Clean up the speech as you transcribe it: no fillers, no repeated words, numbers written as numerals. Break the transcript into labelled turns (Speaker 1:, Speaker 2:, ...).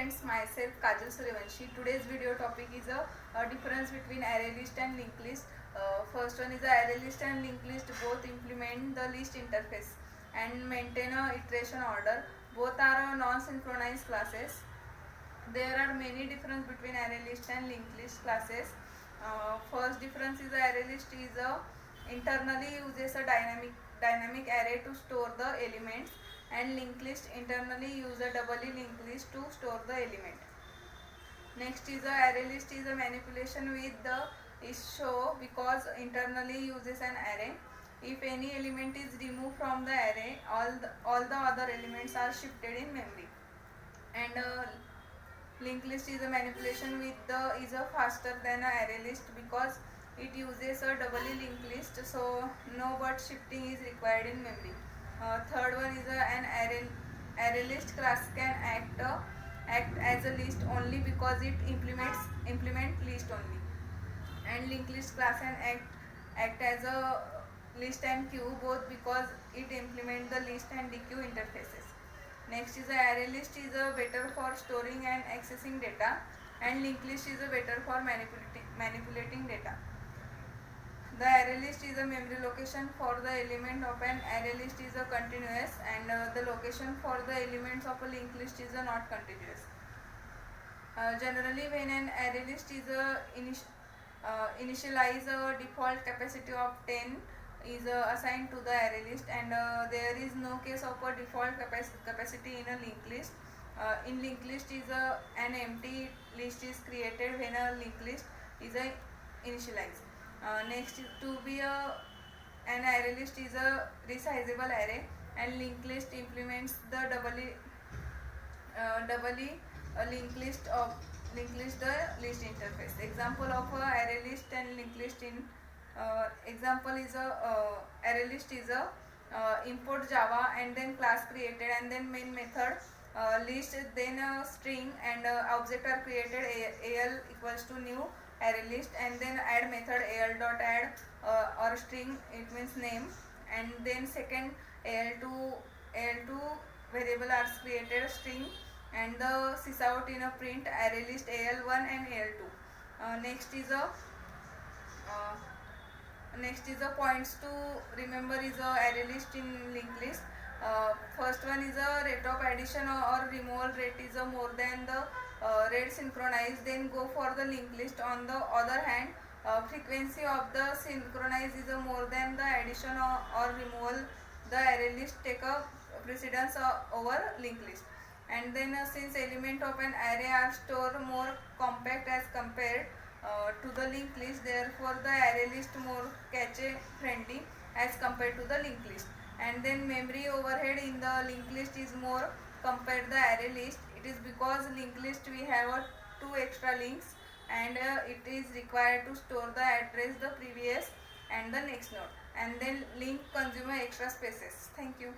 Speaker 1: friends, myself Kajal Suryavanshi. Today's video topic is a difference between array list and linked list. First one is the array list and linked list both implement the list interface and maintain a iteration order. Both are non-synchronized classes. There are many difference between array list and linked list classes. First difference is the array list is internally uses a dynamic array to store the elements, and linked list internally use a doubly linked list to store the element. Next is the array list is a manipulation with the is show because internally uses an array. If any element is removed from the array, all the other elements are shifted in memory. And linked list is a manipulation with the is a faster than a array list because it uses a doubly linked list, so no but shifting is required in memory. Third one is an array list class can act as a list only because it implement list only, and linked list class can act as a list and queue both because it implement the list and the queue interfaces. Next is the array list is better for storing and accessing data, and linked list is better for manipulating data. The array list is a memory location for the element of an array list is a continuous, and the location for the elements of a linked list is not continuous. Generally, when an array list is initialize a default capacity of 10 is assigned to the array list, and there is no case of a default capacity in a linked list. In linked list is an empty list is created when a linked list is initialized. Next to be an array list is a resizable array, and linked list implements the doubly linked list the list interface. Example of a array list and linked list in example is array list is import Java and then class created and then main method list then string and object are created al equals to new array list, and then add method al dot add or string, it means name, and then second al2 variable are created string, and the sysout in a print array list al1 and al2. Next is the points to remember is a array list in linked list. First one is a rate of addition or removal rate is more than the rate synchronized, then go for the linked list. On the other hand, frequency of the synchronized is more than the addition or removal, the array list take a precedence over linked list. And then since element of an array are stored more compact as compared to the linked list, therefore the array list more cache friendly as compared to the linked list. And then memory overhead in the linked list is more compared to the array list. It is because linked list we have two extra links, and it is required to store the address the previous and the next node, and then link consume extra spaces. Thank you.